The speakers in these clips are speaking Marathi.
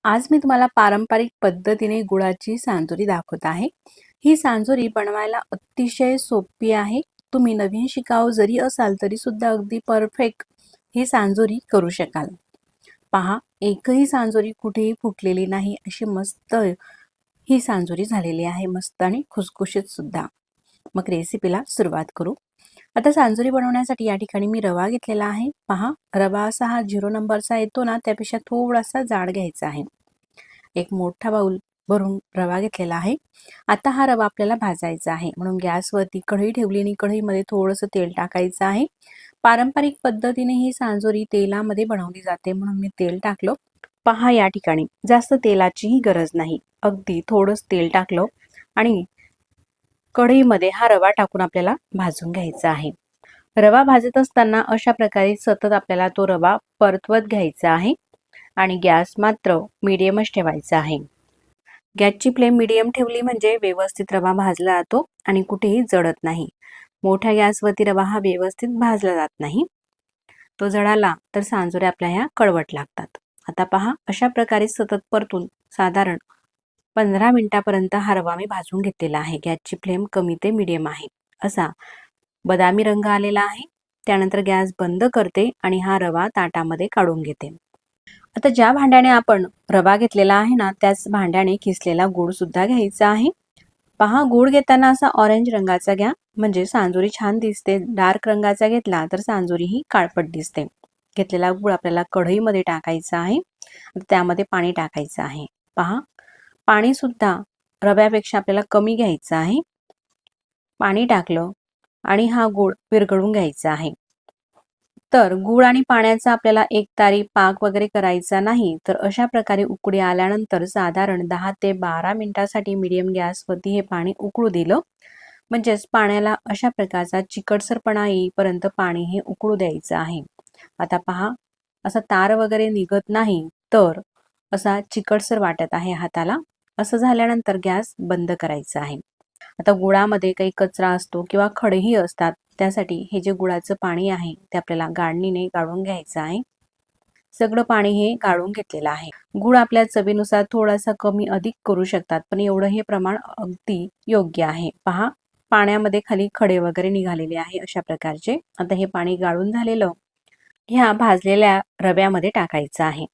आज मी तुम्हाला पारंपरिक पद्धतीने गुळाची सांजोरी दाखवत आहे. ही सांजोरी बनवायला अतिशय सोपी आहे. तुम्ही नवीन शिकाऊ जरी असाल तरी सुद्धा अगदी परफेक्ट ही सांजोरी करू शकाल. पहा, एकही सांजोरी कुठेही फुटलेली नाही, अशी मस्त ही सांजोरी झालेली आहे, मस्त आणि खुसखुशीत सुद्धा. मग रेसिपीला सुरुवात करू. आता सांजोरी बनवण्यासाठी या ठिकाणी मी रवा घेतलेला आहे. पहा, रवा असा हा 0 नंबरचा येतो ना, त्यापेक्षा थोडासा जाड घ्यायचा आहे. एक मोठा बाउल भरून रवा घेतलेला आहे. आता हा रवा आपल्याला भाजायचा आहे, म्हणून गॅसवरती कढई ठेवली आणि कढईमध्ये थोडंसं तेल टाकायचं आहे. पारंपरिक पद्धतीने ही सांजोरी तेलामध्ये बनवली जाते, म्हणून मी तेल टाकलं. पहा, या ठिकाणी जास्त तेलाचीही गरज नाही, अगदी थोडंच तेल टाकलं आणि कढईमध्ये हा रवा टाकून आपल्याला भाजून घ्यायचा आहे. रवा भाजत असताना अशा प्रकारे सतत आपल्याला तो रवा परतवत घ्यायचा आहे आणि गॅस मात्र मीडियमच ठेवायचा आहे. गॅसची फ्लेम मीडियम ठेवली म्हणजे व्यवस्थित रवा भाजला जातो आणि कुठेही जळत नाही. मोठ्या गॅसवरती रवा हा व्यवस्थित भाजला जात नाही. तो जळाला तर सांजोऱ्या आपल्या ह्या कडवट लागतात. आता पहा, अशा प्रकारे सतत परतून साधारण 15 मिनिटापर्यंत हा रवा मी भाजून घेतलेला आहे. गॅसची फ्लेम कमी ते मीडियम आहे. असा बदामी रंग आलेला आहे. त्यानंतर गॅस बंद करते आणि हा रवा ताटामध्ये काढून घेते. आता ज्या भांड्याने आपण रवा घेतलेला आहे ना, त्याच भांड्याने किसलेला गूळ सुद्धा घ्यायचा आहे. पहा, गूळ घेताना असा ऑरेंज रंगाचा घ्या, म्हणजे सांजोरी छान दिसते. डार्क रंगाचा घेतला तर सांजोरी ही काळपट दिसते. घेतलेला गूळ आपल्याला कढईमध्ये टाकायचा आहे. त्यामध्ये पाणी टाकायचं आहे. पहा, पाणी सुद्धा रव्यापेक्षा आपल्याला कमी घ्यायचं आहे. पाणी टाकलं आणि हा गूळ विरघळून घ्यायचा आहे. तर गूळ आणि पाण्याचा आपल्याला एकतारी पाक वगैरे करायचा नाही, तर अशा प्रकारे उकळी आल्यानंतर साधारण 10 ते 12 मिनिटासाठी मीडियम गॅसवरती हे पाणी उकळू दिलं. म्हणजेच पाण्याला अशा प्रकारचा चिकटसरपणा येईपर्यंत पाणी हे उकळू द्यायचं आहे. आता पहा, असा तार वगैरे निघत नाही, तर असा चिकटसर वाटत आहे हाताला. असं झाल्यानंतर गॅस बंद करायचा आहे. आता गुळामध्ये काही कचरा असतो किंवा खडेही असतात, त्यासाठी हे जे गुळाचं पाणी आहे ते आपल्याला गाळणीने गाळून घ्यायचं आहे. सगळं पाणी हे गाळून घेतलेलं आहे. गुळ आपल्या चवीनुसार थोडासा कमी अधिक करू शकतात, पण एवढं हे प्रमाण अगदी योग्य आहे. पहा, पाण्यामध्ये खाली खडे वगैरे निघालेले आहे अशा प्रकारचे. आता हे पाणी गाळून झालेलं ह्या भाजलेल्या रव्यामध्ये टाकायचं आहे.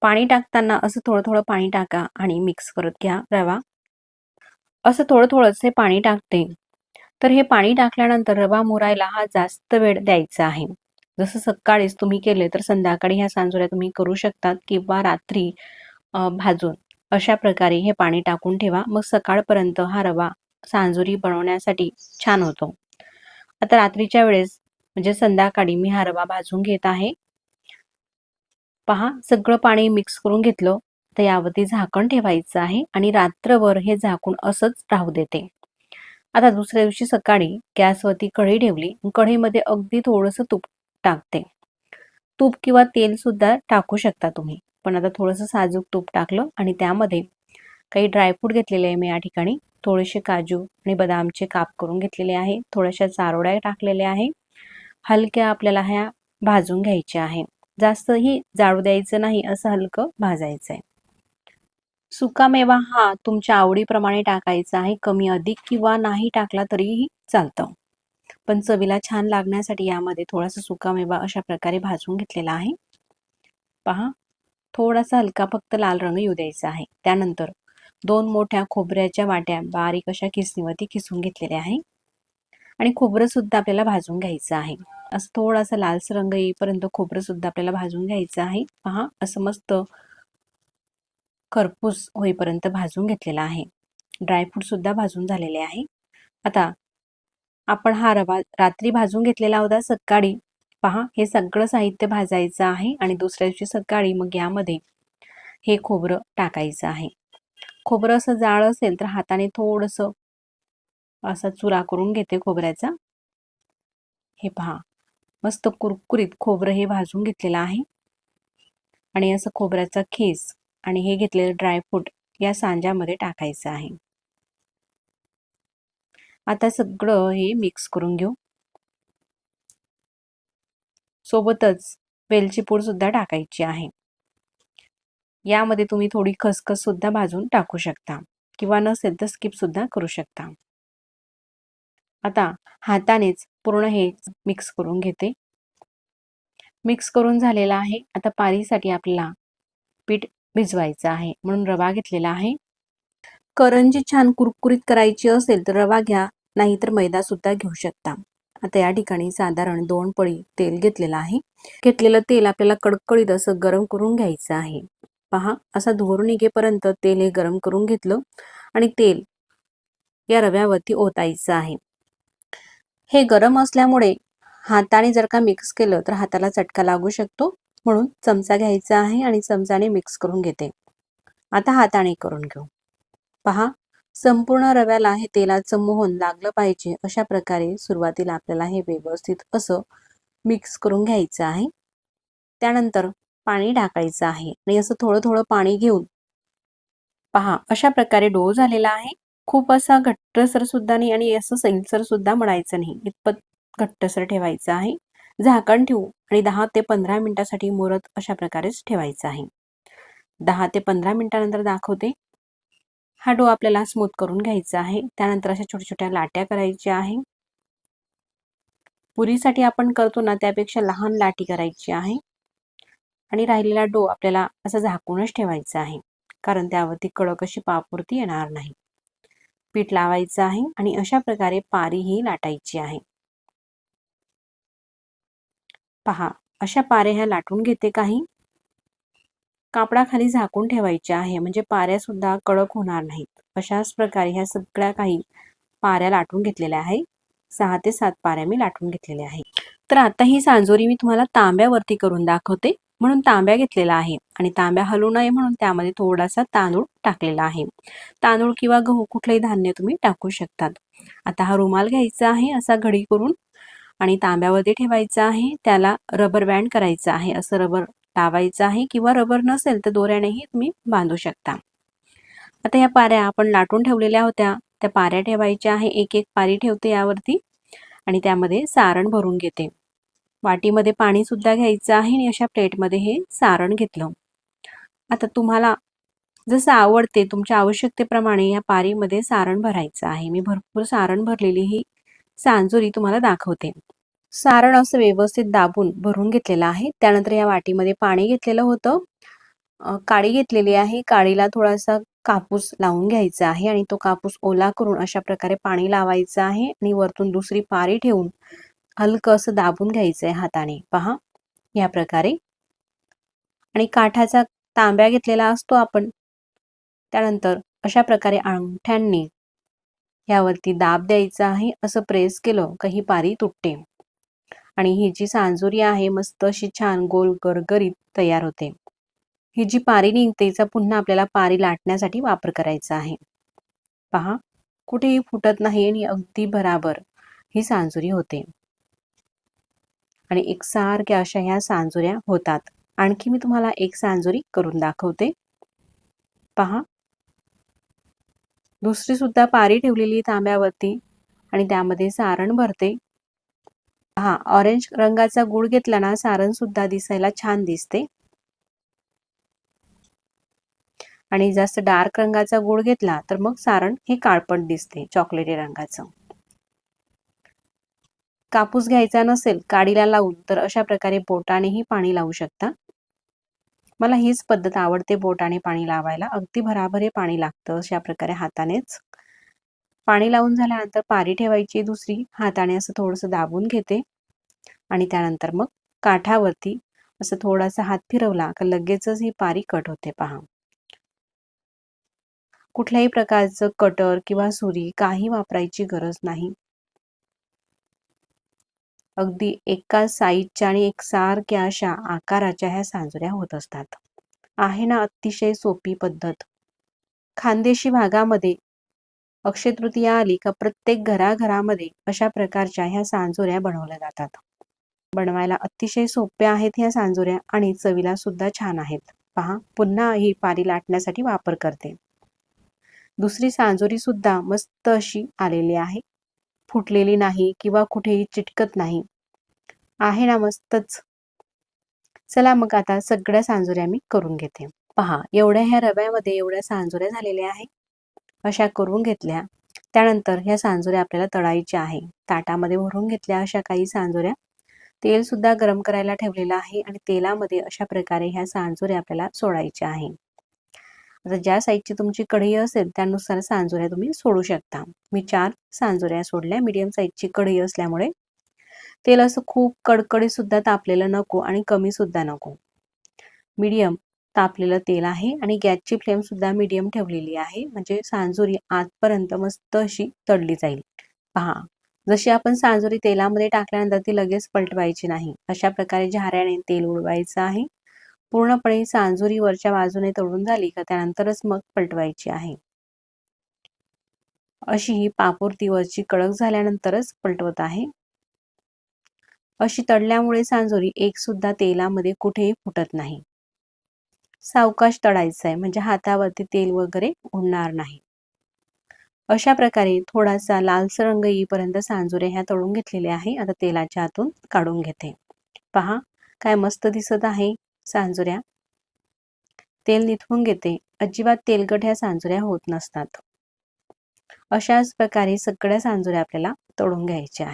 पाणी टाकताना असं थोडं थोडं पाणी टाका आणि मिक्स करत घ्या रवा. असं थोडं थोडंच हे पाणी टाकते. तर हे पाणी टाकल्यानंतर रवा मुरायला हा जास्त वेळ द्यायचा आहे. जसं सकाळीच तुम्ही केले तर संध्याकाळी ह्या सांजोऱ्या तुम्ही करू शकतात किंवा रात्री भाजून अशा प्रकारे हे पाणी टाकून ठेवा. मग सकाळपर्यंत हा रवा सांजोरी बनवण्यासाठी छान होतो. आता रात्रीच्या वेळेस म्हणजे संध्याकाळी मी हा रवा भाजून घेत आहे. पहा, सगळं पाणी मिक्स करून घेतलं. तर यावरती झाकण ठेवायचं आहे आणि रात्रभर हे झाकून असंच राहू देते. आता दुसऱ्या दिवशी सकाळी गॅसवरती कढई ठेवली. कढईमध्ये अगदी थोडंसं तूप टाकते. तूप किंवा तेल सुद्धा टाकू शकता तुम्ही, पण आता थोडंसं साजूक तूप टाकलं आणि त्यामध्ये काही ड्रायफ्रूट घेतलेले आहे मी या ठिकाणी. थोडेसे काजू आणि बदामचे काप करून घेतलेले आहे. थोड्याशा चारोळ्या टाकलेल्या आहे. हलक्या आपल्याला ह्या भाजून घ्यायच्या आहे. जास्तही जाळू द्यायचं नाही, असं हलकं भाजायचं आहे. सुकामेवा हा तुमच्या आवडीप्रमाणे टाकायचा आहे. कमी अधिक किंवा नाही टाकला तरीही चालतं, पण चवीला छान लागण्यासाठी यामध्ये थोडासा सुकामेवा अशा प्रकारे भाजून घेतलेला आहे. पहा, थोडासा हलका फक्त लाल रंग येऊ द्यायचा आहे. त्यानंतर 2 मोठ्या खोबऱ्याच्या वाट्या बारीक अशा किसणीवरती किसून घेतलेल्या आहे आणि खोबरं सुद्धा आपल्याला भाजून घ्यायचं आहे. असं थोडासा लालसर रंग येईपर्यंत खोबरं सुद्धा आपल्याला भाजून घ्यायचं आहे. पहा, असं मस्त खरपूस होईपर्यंत भाजून घेतलेला आहे. ड्रायफ्रूट सुद्धा भाजून झालेले आहे. आता आपण हा रवा रात्री भाजून घेतलेला होता. सकाळी पहा, हे सगळं साहित्य भाजायचं आहे आणि दुसऱ्या दिवशी सकाळी मग यामध्ये हे खोबरं टाकायचं आहे. खोबरं असं जाड असेल तर हाताने थोडंसं असा चुरा करून घेते खोबऱ्याचा. हे पहा, मस्त कुरकुरीत खोबरं हे भाजून घेतलेलं आहे आणि असं खोबऱ्याचा खीस आणि हे घेतलेलं ड्रायफ्रूट या सांज्यामध्ये टाकायचं आहे. आता सगळं हे मिक्स करून घेऊ. सोबतच वेलची पूड सुद्धा टाकायची आहे. यामध्ये तुम्ही थोडी खसखस सुद्धा भाजून टाकू शकता किंवा नसेल तर स्किप सुद्धा करू शकता. आता हातानेच पूर्ण हे मिक्स करून घेते. मिक्स करून झालेला आहे. आता पारीसाठी आपल्याला पीठ भिजवायचं आहे म्हणून रवा घेतलेला आहे. करंजी छान कुरकुरीत करायची असेल तर रवा घ्या, नाहीतर मैदा सुद्धा घेऊ शकता. आता या ठिकाणी साधारण 2 पळी तेल घेतलेलं आहे. घेतलेलं तेल आपल्याला कडकडीत असं गरम करून घ्यायचं आहे. पहा, असा धूर निघेपर्यंत तेल हे गरम करून घेतलं आणि तेल या रव्यावरती ओतायचं आहे. हे गरम असल्यामुळे हाताने जर का मिक्स केलं तर हाताला चटका लागू शकतो, म्हणून चमचा घ्यायचा आहे आणि चमचाने मिक्स करून घेते. आता हाताने करून घेऊ. पहा, संपूर्ण रव्याला हे तेलाचं मोहन लागलं पाहिजे अशा प्रकारे सुरुवातीला आपल्याला हे व्यवस्थित असं मिक्स करून घ्यायचं आहे. त्यानंतर पाणी टाकायचं आहे आणि असं थोडं थोडं पाणी घेऊन पहा, अशा प्रकारे डो झालेला आहे. खूप असा घट्टसर सुद्धा नाही आणि असं सैलसर सुद्धा म्हणायचं नाही, इतपत घट्टसर ठेवायचं आहे. झाकण ठेवू आणि 10 ते 15 मिनिटासाठी मुरत अशा प्रकारेच ठेवायचं आहे. 10 ते 15 मिनिटानंतर दाखवते. हा डो आपल्याला स्मूथ करून घ्यायचा आहे. त्यानंतर अशा छोट्या छोट्या लाट्या करायच्या आहे. पुरीसाठी आपण करतो ना त्यापेक्षा लहान लाटी करायची आहे आणि राहिलेला डो आपल्याला असं झाकूनच ठेवायचा आहे, कारण त्यावरती कडक अशी पापवरती येणार नाही. पीठ लावायचं आहे आणि अशा प्रकारे पारी ही लाटायची आहे. पहा, अशा पाऱ्या ह्या लाटून घेते. काही कापडाखाली झाकून ठेवायच्या आहे म्हणजे पाऱ्या सुद्धा कडक होणार नाहीत. अशाच प्रकारे ह्या सगळ्या काही पाऱ्या लाटून घेतलेल्या आहे. 6 ते 7 पाऱ्या मी लाटून घेतलेल्या आहे. तर आता ही सांजोरी मी तुम्हाला तांब्यावरती करून दाखवते, म्हणून तांब्या घेतलेला आहे आणि तांब्या हलू नये म्हणून त्यामध्ये थोडासा तांदूळ टाकलेला आहे. तांदूळ किंवा गहू कुठलेही धान्य तुम्ही टाकू शकतात. आता हा रुमाल घ्यायचा आहे असा घडी करून आणि तांब्यावरती ठेवायचा आहे. त्याला रबर बँड करायचा आहे. असं रबर लावायचं आहे किंवा रबर नसेल तर दोऱ्यानेही तुम्ही बांधू शकता. आता या पाऱ्या आपण लाटून ठेवलेल्या होत्या, त्या पाऱ्या ठेवायच्या आहे. एक एक पारी ठेवते यावरती आणि त्यामध्ये सारण भरून घेते. वाटीमध्ये पाणी सुद्धा घ्यायचं आहे आणि अशा प्लेटमध्ये हे सारण घेतलं. आता तुम्हाला जसं आवडते तुमच्या आवश्यकतेप्रमाणे या पारीमध्ये सारण भरायचं आहे. मी भरपूर सारण भरलेली ही सांजोरी तुम्हाला दाखवते. सारण असं व्यवस्थित दाबून भरून घेतलेलं आहे. त्यानंतर या वाटीमध्ये पाणी घेतलेलं होतं. काडी घेतलेली आहे. काडीला थोडासा कापूस लावून घ्यायचा आहे आणि तो कापूस ओला करून अशा प्रकारे पाणी लावायचं आहे आणि वरतून दुसरी पारी ठेवून हलकं असं दाबून घ्यायचं आहे हाताने. पहा, या प्रकारे. आणि काठाचा तांब्या घेतलेला असतो आपण. त्यानंतर अशा प्रकारे अंगठ्यांनी यावरती दाब द्यायचा आहे. असं प्रेस केलं का ही पारी तुटते आणि ही जी सांजोरी आहे मस्त अशी छान गोल गरगरीत तयार होते. ही जी पारी निघते हिचा पुन्हा आपल्याला पारी लाटण्यासाठी वापर करायचा आहे. पहा, कुठेही फुटत नाही आणि अगदी बराबर ही सांजोरी होते आणि एकसारख्या अशा ह्या सांजोऱ्या होतात. आणखी मी तुम्हाला एक सांजोरी करून दाखवते. पहा, दुसरी सुद्धा पारी ठेवलेली तांब्यावरती आणि त्यामध्ये सारण भरते. हा, ऑरेंज रंगाचा गूळ घेतला ना सारण सुद्धा दिसायला छान दिसते आणि जास्त डार्क रंगाचा गूळ घेतला तर मग सारण हे काळपट दिसते, चॉकलेटी रंगाचं. कापूस घ्यायचा नसेल काडीला लावून तर अशा प्रकारे बोटानेही पाणी लावू शकता. मला हीच पद्धत आवडते, बोटाने पाणी लावायला. अगदी भराभर हे पाणी लागतं. अशा प्रकारे हातानेच पाणी लावून झाल्यानंतर पारी ठेवायची दुसरी. हाताने असं थोडंसं दाबून घेते आणि त्यानंतर मग काठावरती असं थोडासा हात फिरवला का लगेचच ही पारी कट होते. पहा, कुठल्याही प्रकारचं कटर किंवा सुरी काही वापरायची गरज नाही. अगदी एका साईजच्या आणि एकसारख्या अशा आकाराच्या ह्या सांजोऱ्या होत असतात. आहे ना अतिशय सोपी पद्धत. खानदेशी भागामध्ये अक्षय तृतीया आली का प्रत्येक घराघरामध्ये अशा प्रकारच्या ह्या सांजोऱ्या बनवल्या जातात. बनवायला अतिशय सोप्या आहेत ह्या सांजोऱ्या आणि चवीला सुद्धा छान आहेत. पहा, पुन्हा ही पारी लाटण्यासाठी वापर करते. दुसरी सांजोरी सुद्धा मस्त अशी आलेली आहे, फुटलेली नाही किंवा कुठेही चिटकत नाही. आहे ना मस्तच. चला मग आता सगळ्या सांजोऱ्या मी करून घेते. पहा, एवढ्या ह्या रव्यामध्ये एवढ्या सांजोऱ्या झालेल्या आहे. अशा करून घेतल्या. त्यानंतर ह्या सांजोऱ्या आपल्याला तळायच्या आहे. ताटामध्ये भरून घेतल्या अशा काही सांजोऱ्या. तेल सुद्धा गरम करायला ठेवलेलं आहे आणि तेलामध्ये अशा प्रकारे ह्या सांजोऱ्या आपल्याला सोडायच्या आहे. आता ज्या साईजची तुमची कढई असेल त्यानुसार सांजोऱ्या तुम्ही सोडू शकता. मी 4 सांजोऱ्या सोडल्या. मीडियम साईजची कढई असल्यामुळे तेल असं खूप कडकडीत सुद्धा तापलेलं नको आणि कमी सुद्धा नको. मीडियम तापलेलं तेल आहे आणि गॅसची फ्लेम सुद्धा मीडियम ठेवलेली आहे, म्हणजे सांजोरी आतपर्यंत मस्त अशी तळली जाईल. पहा, जशी आपण सांजोरी तेलामध्ये टाकल्यानंतर ती लगेच पलटवायची नाही. अशा प्रकारे झाऱ्याने तेल उडवायचं आहे. पूर्णपणे सांजोरी वरच्या बाजूने तळून झाली का त्यानंतरच मग पलटवायची आहे. अशी ही पापुर्ती वरची कडक झाल्यानंतरच पलटवत आहे. अशी तळल्यामुळे सांजोरी एक सुद्धा तेलामध्ये कुठेही फुटत नाही. सावकाश तळायचं आहे, म्हणजे हातावरती तेल वगैरे उडणार नाही. अशा प्रकारे थोडासा लालसर रंग येईपर्यंत सांजोऱ्या ह्या तळून घेतलेल्या आहे. आता तेलाच्या आतून काढून घेते. पहा, काय मस्त दिसत आहे सांजोऱ्या. तेल निथळून घेते. अजिबात तेलकट ह्या सांजोऱ्या होत नसतात. अशाच प्रकारे सगळ्या सांजोऱ्या आपल्याला तळून घ्यायच्या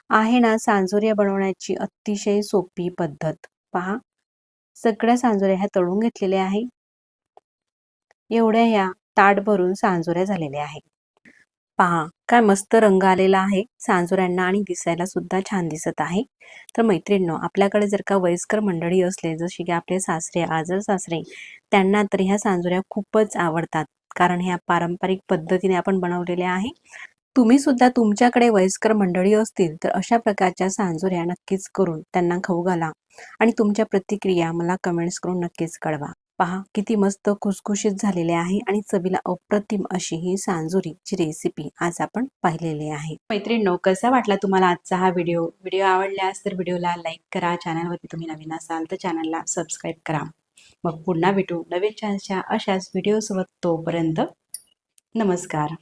आहे ना सांजोऱ्या बनवण्याची अतिशय सोपी पद्धत. पहा, सगळ्या सांजोऱ्या ह्या तळून घेतलेल्या आहे. एवढ्या ह्या ताट भरून सांजोऱ्या झालेल्या आहे. पहा, काय मस्त रंग आलेला आहे सांजोऱ्यांना आणि दिसायला सुद्धा छान दिसत आहे. तर मैत्रिणींनो, आपल्याकडे जर का वयस्कर मंडळी असले, जसे की आपले सासरे, आजल सासरे, त्यांना तर ह्या सांजोऱ्या खूपच आवडतात, कारण ह्या पारंपरिक पद्धतीने आपण बनवलेल्या आहे. तुम्ही सुद्धा तुमच्याकडे वयस्कर मंडळी असतील तर अशा प्रकारच्या सांजोऱ्या नक्कीच करून त्यांना खाऊ घाला आणि तुमच्या प्रतिक्रिया मला कमेंट्स करून नक्कीच कळवा. पहा, किती मस्त खुसखुशीत झालेले आहे आणि चवीला अप्रतिम अशी ही सांजोरीची रेसिपी आज आपण पाहिलेली आहे. मैत्रिणींनो, कसा वाटला तुम्हाला आजचा हा व्हिडिओ? व्हिडिओ आवडल्यास तर व्हिडिओला लाईक करा. चॅनलवरती तुम्ही नवीन असाल तर चॅनलला सबस्क्राईब करा. मग पुन्हा भेटू नवीन छानशा अशाच व्हिडिओसोबत. तोपर्यंत नमस्कार.